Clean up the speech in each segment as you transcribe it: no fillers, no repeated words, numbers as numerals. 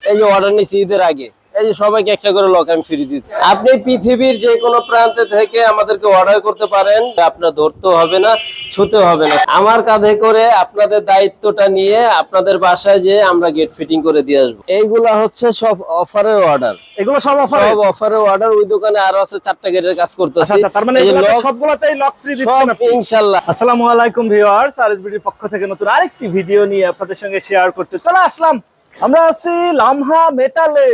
এই যে অর্ডার নিচ্ছি ঈদের আগে, এই যে সবাইকে একটা করে লক আমি ফ্রি দিচ্ছি। আপনি পৃথিবীর যে কোনো প্রান্তে থেকে আমাদেরকে অর্ডার করতে পারেন, আপনার ধরতে হবে না, ছুতে হবে না। আমার কাঁধে করে আপনাদের দায়িত্বটা নিয়ে আপনাদের বাসায় যে আমরা গেট ফিটিং করে দিয়ে আসবো। এইগুলা হচ্ছে সব অফারের অর্ডার, এগুলো সব অফারের অর্ডার। ওই দোকানে আরো আছে 4টা গেটের কাজ করতেছি। আচ্ছা, তার মানে সবগুলোতেই লক ফ্রি দিচ্ছেন আপনি ইনশাআল্লাহ। আসসালামু আলাইকুম ভিউয়ার্স, আরএসবিডির পক্ষ থেকে নতুন আরেকটি ভিডিও নিয়ে আপনাদের সঙ্গে শেয়ার করতে চলে আসলাম। আমরা আছি লামহা মেটালে,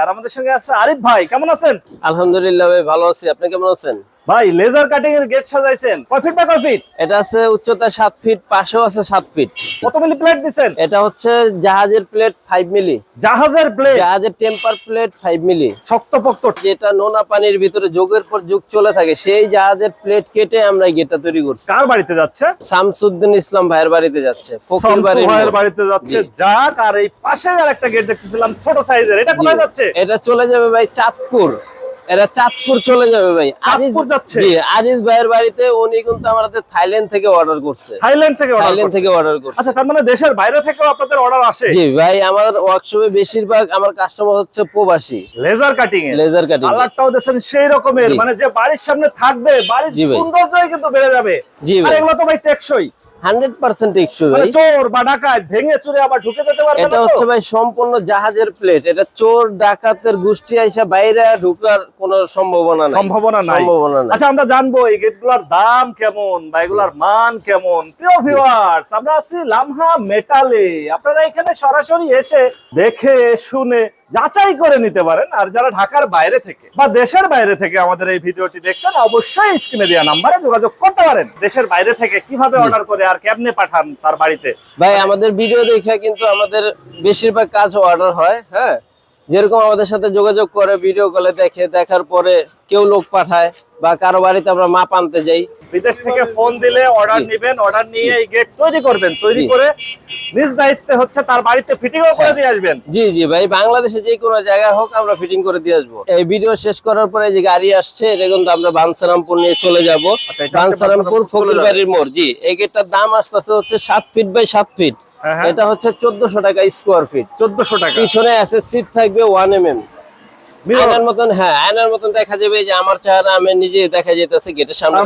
আর আমাদের সঙ্গে আছে আরিফ ভাই। কেমন আছেন? আলহামদুলিল্লাহ ভাই, ভালো আছি। আপনি কেমন আছেন? ভাই লেজার কাটিং এর গেট সাজাইছেন, কয় ফিট বাই কয় ফিট? এটা আছে উচ্চতা 7 ফিট, পাশেও আছে 7 ফিট। কত মিলি প্লেট দিবেন? এটা হচ্ছে জাহাজের প্লেট 5 মিলি। জাহাজের প্লেট, জাহাজের টেম্পার প্লেট 5 মিলি। শক্তপোক্ত, যেটা নোনা পানির ভিতরে যুগের পর যুগ চলে থাকে, সেই জাহাজের প্লেট কেটে আমরা গেটটা তৈরি করছি। কার বাড়িতে যাচ্ছে? শামসুদ্দিন ইসলাম ভাইয়ের বাড়িতে যাচ্ছে, ফকির ভাইয়ের বাড়িতে যাচ্ছে। যাক, আর এই পাশে আরেকটা গেট দেখতেছিলাম ছোট সাইজের, এটা কোথায় যাচ্ছে? এটা চলে যাবে ভাই চাঁদপুর। এটা চাঁদপুর চলে যাবে ভাই। চাঁদপুর যাচ্ছে। জি, আজিজ ভাইয়ের বাড়িতে। উনি কিন্তু আমাদের থাইল্যান্ড থেকে অর্ডার করছে। থাইল্যান্ড থেকে অর্ডার করছে। আচ্ছা, তার মানে দেশের বাইরে থেকেও আপনাদের অর্ডার আসে? জি ভাই, আমার ওয়ার্কশপে বেশিরভাগ আমার কাস্টমার হচ্ছে প্রবাসী। লেজার কাটিং এ, লেজার কাটিং কালারটাও দেখেন সেই রকমের, মানে যে বাড়ির সামনে থাকবে, বাড়ির সৌন্দর্যই কিন্তু বেড়ে যাবে। আর এগুলো তো ভাই টেকসই, 100% টেকসই ভাই। চোর বা ডাকাত ভেঙে চুরে আবার ঢুকে যেতে পারবে না। এটা হচ্ছে ভাই সম্পূর্ণ জাহাজের প্লেট। এটা চোর ডাকাতের গোষ্ঠী আইসা বাইরে ঢোকার কোনো সম্ভাবনা নাই। আচ্ছা, আমরা জানবো এই গেটগুলোর দাম কেমন বা এগুলোর মান কেমন। প্রিয় ভিউয়ার্স, আমরা আছি লামহা মেটালে। আপনারা এখানে সরাসরি এসে দেখে শুনে যাচাই করে নিতে পারেন। আর যারা ঢাকার বাইরে থেকে বা দেশের বাইরে থেকে আমাদের এই ভিডিওটি দেখছেন, অবশ্যই স্ক্রিনে দেওয়া নাম্বারে যোগাযোগ করতে পারেন। দেশের বাইরে থেকে কিভাবে অর্ডার করে আর কেমনে পাঠান তার বাড়িতে। ভাই আমাদের ভিডিও দেখে কিন্তু আমাদের বেশিরভাগ কাজ অর্ডার হয়। হ্যাঁ, যেরকম আমাদের সাথে যোগাযোগ করে, ভিডিও কলে দেখে, দেখার পরে কেউ লোক পাঠায় বা কারো বাড়িতে আমরা মাপ আনতে যাই। বিদেশ থেকে ফোন দিলে অর্ডার নেবেন, অর্ডার নিয়ে এই গেট তৈরি করবেন, তৈরি করে নিজ দায়িত্বে হচ্ছে তার বাড়িতে ফিটিংও করে দিয়ে আসবেন। জি জি ভাই, বাংলাদেশে যে কোনো জায়গায় হোক আমরা ফিটিং করে দিয়ে আসবো। এই ভিডিও শেষ করার পরে যে গাড়ি আসছে, এটা কিন্তু আমরা বানসারামপুর নিয়ে চলে যাবো। বানসারামপুর ফকির বাড়ির মোড়। জি, এই গেটটার দাম আসতেছে হচ্ছে 7 ফিট বাই 7 ফিট। এটা হচ্ছে 1400 টাকা স্কোয়ার ফিট। 1400 টাকা। পিছনে আছে সিট থাকবে 1 mm আয়নার মতন। হ্যাঁ, আয়নার মতন দেখা যাবে। যে আমার চেহারা আমি নিজে দেখা যাইতেছে গেটের সামনে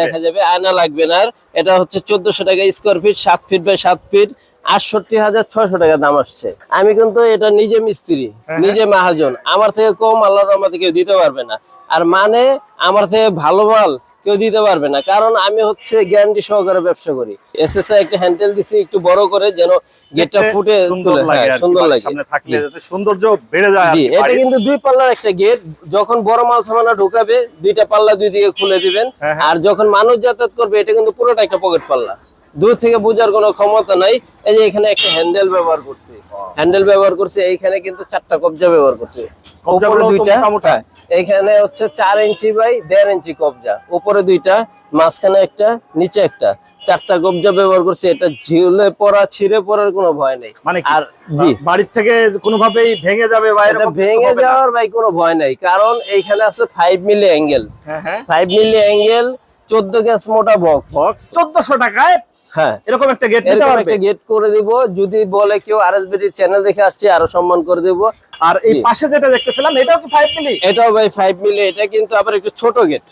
দেখা যাবে, আয়না লাগবে না। আর এটা হচ্ছে 1400 টাকা square feet, 7 feet by 7 feet, 68,600 টাকা দাম আসছে। আমি কিন্তু এটা নিজে মিস্ত্রি, নিজে মাহাজন। আমার থেকে কম আল্লাহর রহমতে কেউ দিতে পারবে না। আর মানে আমার থেকে ভালো মাল কেউ দিতে পারবে না, কারণ আমি হচ্ছে গ্যারান্টি সহকারে ব্যবসা করি। এসএসআই একটা হ্যান্ডেল দিছি একটু বড় করে, যেন গেটটা ফুটে সুন্দর লাগে, সামনে থাকলে যাতে সৌন্দর্য বেড়ে যায়। জি, এটা কিন্তু 2 পাল্লার একটা গেট। যখন বড় মাল সামানা ঢোকাবে, 2টা পাল্লা 2 দিকে খুলে দিবেন। আর যখন মানুষ যাতায়াত করবে, এটা কিন্তু পুরোটা একটা পকেট পাল্লা। দূর থেকে বোঝার কোনো ক্ষমতা নাই। এই যে এখানে একটা হ্যান্ডেল ব্যবহার করছি, এইখানে কিন্তু 4টা কবজা ব্যবহার করছি। উপরে 2টা, এখানে হচ্ছে 4 ইঞ্চি বাই 1.5 ইঞ্চি কবজা, উপরে 2টা, মাঝখানে একটা, নিচে একটা, 4টা কবজা ব্যবহার করছি। এটা ঝুলে পড়া, ছিঁড়ে পড়ার কোনো ভয় নেই। আর জি, বাড়ির থেকে কোনোভাবেই ভেঙে যাবে বা এটা ভেঙে যাওয়ার ভাই কোনো ভয় নাই, কারণ এইখানে আছে 5 মিলি অ্যাঙ্গেল। 5 মিলি অ্যাঙ্গেল, 14 গ্যাস মোটা বক্স। 1400 টাকায় হ্যাঁ, এরকম একটা গেট দিতে পারবে। একটা গেট করে দিব। যদি বলে কেউ আরএসবিডি চ্যানেল দেখে আসছে, আরো সম্মান করে দেব। আর এই পাশে যেটা দেখতেছিলাম, এটাও কি 5 মিলি? এটাও ভাই 5 মিলি। এটা কিন্তু আবার একটু ছোট গেট।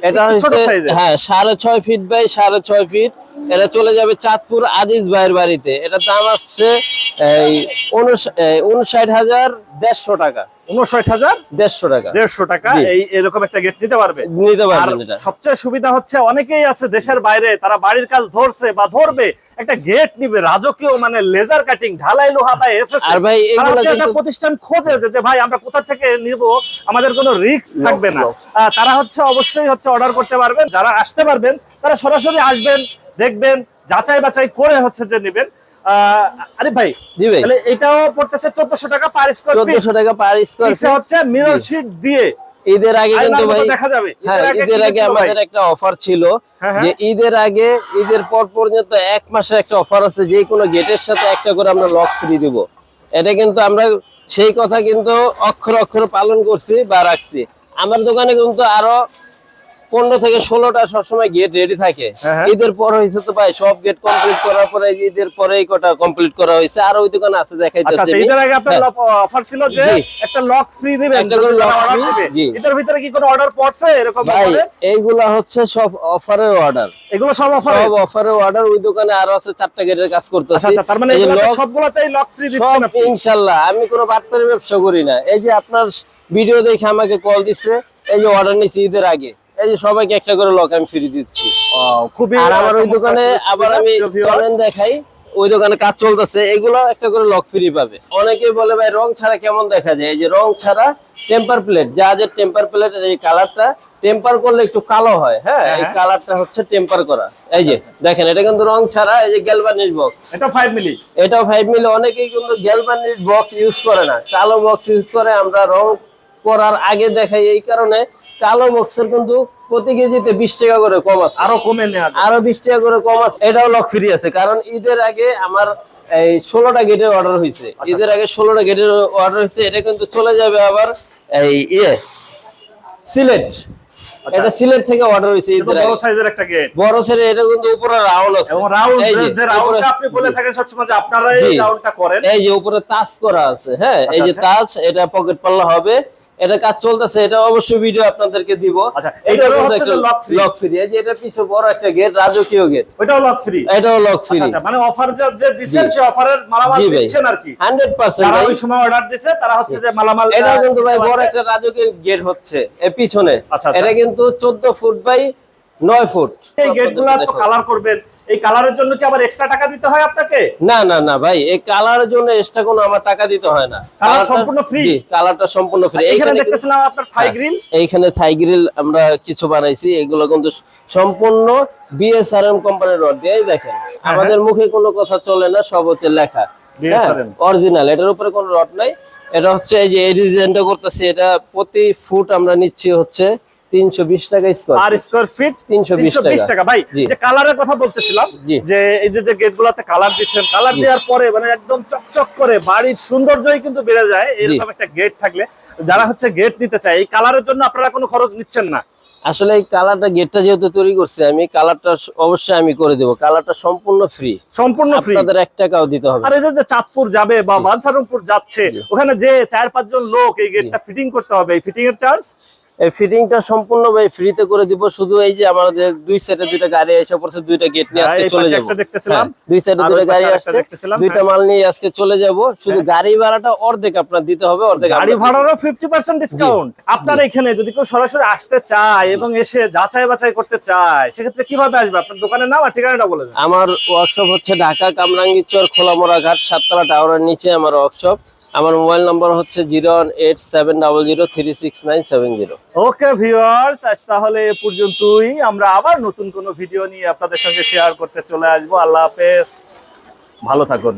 এটা হচ্ছে হ্যাঁ 6.5 ফিট বাই 6.5 ফিট। এটা চলে যাবে চাঁদপুর আজিজ ভাইয়ের বাড়িতে। এটার দাম আসছে 59,150 টাকা। 59,150 টাকা। 150 টাকা এই এরকম একটা গেট নিতে পারবেন। এটা সবচেয়ে সুবিধা হচ্ছে, অনেকেই আছে দেশের বাইরে, তারা বাড়ির কাজ ধরছে বা ধরবে, একটা গেট নিবে রাজকীয়, মানে লেজার কাটিং, ঢালাই লোহা বা এসএসএস। আর ভাই এগুলো একটা প্রতিষ্ঠান খোঁজে যে ভাই আমরা কোথা থেকে নিব, আমাদের কোনো রিস্ক থাকবে না। তারা হচ্ছে অবশ্যই হচ্ছে অর্ডার করতে পারবেন। যারা আসতে পারবেন তারা সরাসরি আসবেন, দেখবেন, যাচাই বাছাই করে হচ্ছে যে নেবেন। আরে ভাই, জি ভাই, তাহলে এটাও পড়তেছে 1400 টাকা পার স্কয়ার ফিট। 1400 টাকা পার স্কয়ার ফিট হচ্ছে মিরর শীট দিয়ে। ঈদের আগে কিন্তু ভাই দেখা যাবে। ঈদের আগে আমাদের একটা অফার ছিল, যে ঈদের আগে ঈদের পর পর্যন্ত 1 মাসের একটা অফার আছে, যে কোনো গেটের সাথে একটা করে আমরা লক ফ্রি দিব। এটা কিন্তু আমরা সেই কথা কিন্তু অক্ষর অক্ষর পালন করছি বা রাখছি। আমার দোকানে কিন্তু আরো 15 থেকে 16টা সবসময় গেট রেডি থাকে। হ্যাঁ। ঈদের পর হয়েছে তো ভাই সব গেট কমপ্লিট করার পরে ঈদের পরে এই কটা কমপ্লিট করা হয়েছে, আর ওই দোকানে আছে আচ্ছা দেখাইতেছি আচ্ছা, আমি। ঈদের আগে আপনার হ্যাঁ। অফার ছিল যে জি। একটা লক ফ্রি দিবেন, একটা করে যদি lock তারা order free, দিবে। জি। এটার ভিতরে কি কোনো অর্ডার পড়ছে এরকম ভাই ব্যাপারে? এইগুলা হচ্ছে সব অফারের অর্ডার, এগুলো সব অফার? সব অফারের অর্ডার। ওই দোকানে আরো আছে 4টা গেটের কাজ আচ্ছা করতেছি। আচ্ছা, তার মানে এই যে এগুলোতে lock সবগুলোতেই লক ফ্রি দিচ্ছেন সব আপনি? ইনশাআল্লাহ, আমি কোনো বাটপারি ব্যবসা করি না। এই যে আপনার ভিডিও দেখে আমাকে কল দিচ্ছে, এই যে অর্ডার নিছি ঈদের আগে, এই যে সবাইকে একটা করে লক আমি ফ্রি দিচ্ছি। খুবই আর আমার ওই চমৎকার দোকানে সুযোগ আবার সুবিধা, আমি প্রিয় viewers। চলেন দেখাই, ওই দোকানে কাজ চলতেছে, এগুলো একটা করে লক ফ্রি পাবে। অনেকেই বলে ভাই রং ছাড়া কেমন দেখা যায়, এই যে রং ছাড়া টেম্পার প্লেট, জাহাজের টেম্পার প্লেট, এই কালারটা টেম্পার করলে একটু কালো হয়, হ্যাঁ এই হ্যাঁ। কালারটা হচ্ছে টেম্পার করা। এই যে দেখেন, এটা কিন্তু রং ছাড়া। এই যে গ্যালভানিশ বক্স, এটা 5 মিলি। এটাও 5 মিলি। অনেকেই কিন্তু গ্যালভানিশ বক্স ইউজ করে না, কালো বক্স ইউজ করে। আমরা রং করার আগে দেখাই এই কারণে, কালো বক্সের কিন্তু প্রতি কেজিতে 20 টাকা করে কম আছে, আরো কমে নেওয়া যায়। আরো 20 টাকা করে কম আছে। এটাও লক ফ্রি আছে, কারণ ঈদের আগে আমার এই 16টা গেটের অর্ডার হয়েছে। ঈদের আগে 16টা গেটের অর্ডার হয়েছে। এটা কিন্তু চলে যাবে আবার এই সিলেট। এটা সিলেট থেকে অর্ডার হয়েছে এটা ঈদের বড় আগে। সাইজের একটা গেট বড় ছেড়ে এটা কিন্তু উপরে রাউন্ড আছে, এবং রাউন্ড, এই যে যে রাউন্ডটা উপরে- আপনি বলে থাকেন সবসময় যে আপনারা এই জি। রাউন্ডটা করেন। এই যে উপরে তাজ করা আছে, হ্যাঁ এই যে আচ্ছা। তাজ, এটা পকেট পাল্লা হবে। এটা কাজ চলতেছে, এটা অবশ্যই ভিডিও আপনাদেরকে দিব। আচ্ছা, এটা এটারও হচ্ছে যে lock free। Lock free. এই যে এটা পিছে বড় একটা গেট, রাজকীয় গেট, ওইটাও লক ফ্রি? এটাও লক ফ্রি। আচ্ছা, মানে অফার যে দিচ্ছেন জি। সেই অফারের মালামাল জি ভাই, দিচ্ছেন আর কি। 100% যারা ভাই। ওই সময় অর্ডার দিছে তারা হচ্ছে যে মালামাল এটা কিন্তু ভাই দিতে বড় পারবে। একটা রাজকীয় গেট হচ্ছে এর পিছনে। আচ্ছা, আচ্ছা। এটা কিন্তু 14 ফুট বাই 9 ফুট। এই গেটগুলো তো কালার করবেন, এই কালারের জন্য কি আবার এক্সট্রা টাকা দিতে হয় আপনাকে? না না না ভাই, এই কালারের জন্য এক্সট্রা কোনো আমার টাকা দিতে হয় না। কালার কালারটা- সম্পূর্ণ free? জি, কালারটা সম্পূর্ণ ফ্রি। এখানে দেখতেছিলাম আপনার থাই গ্রিল। এইখানে থাই গ্রিল আমরা কিছু বানাইছি, এগুলো কিন্তু সম্পূর্ণ বিএসআরএম কোম্পানির রড দিয়ে। এই দেখেন, আমাদের মুখে কোনো কথা চলে না, সব হচ্ছে লেখা, BSRM অরিজিনাল। এটার উপরে কোনো রড নাই। এটা হচ্ছে এই যে এই ডিজাইনটা করতেছি, এটা প্রতি ফুট আমরা নিচ্ছি হচ্ছে 320 টাকা স্কয়ার। আর স্কয়ার ফিট 320 টাকা। ভাই, জি। যে কালারের কথা বলতেছিলাম, জি। যে এই যে গেটগুলোতে কালার দিচ্ছেন, কালার জি। দেওয়ার পরে মানে একদম চকচক করে বাড়ির সৌন্দর্যই কিন্তু বেড়ে যায় এরকম একটা গেট থাকলে। যারা হচ্ছে গেট নিতে চায়, এই কালারের জন্য আপনারা কোনো খরচ নিচ্ছেন না? আসলে এই কালারটা, গেটটা যেহেতু তৈরি করছি আমি, কালারটা অবশ্যই আমি করে দেব। কালারটা সম্পূর্ণ ফ্রি, সম্পূর্ণ ফ্রি? আপনাদের 1 টাকাও দিতে হবে আর না। এই যে চাঁদপুর যাবে বা বাঞ্ছারামপুর যাচ্ছে, ওখানে যে 4-5 জন লোক এই গেটটা ফিটিং করতে হবে, এই ফিটিং এর চার্জ? এই ফিটিংটা সম্পূর্ণ ভাই ফ্রিতে করে দিব। শুধু এই যে আমাদের দুই সাইডে দুইটা গাড়ি এসে পড়ছে, দুইটা গেট নিয়ে আজকে এই চলে পাশে যাব। একটা দেখতেছিলাম, দুই সাইডে আর দুইটা ওই পাশে গাড়ি আরেকটা আসছে, দেখতেছিলাম, দুইটা মাল নিয়ে আজকে চলে যাব। শুধু গাড়ি ভাড়াটা অর্ধেক আপনার দিতে হবে, অর্ধেক গাড়ি আমরা দিব। ভাড়ারও 50% ডিসকাউন্ট। আপনার এখানে যদি কেউ সরাসরি আসতে চায় এবং এসে যাচাই বাছাই করতে চায়, সেক্ষেত্রে কিভাবে আসবে? আপনার দোকানের নাম আর ঠিকানাটা বলে দেন। আমার ওয়ার্কশপ হচ্ছে ঢাকা কামরাঙ্গীরচর খোলামোড়া ঘাট 7 তলা টাওয়ারের নিচে আমার ওয়ার্কশপ। আমার মোবাইল নাম্বার হচ্ছে 01870036970। ওকে ভিউয়ার্স, আজ তাহলে এ পর্যন্তই। আমরা আবার নতুন কোনো ভিডিও নিয়ে আপনাদের সঙ্গে শেয়ার করতে চলে আসবো। আল্লাহ হাফেজ, ভালো থাকুন।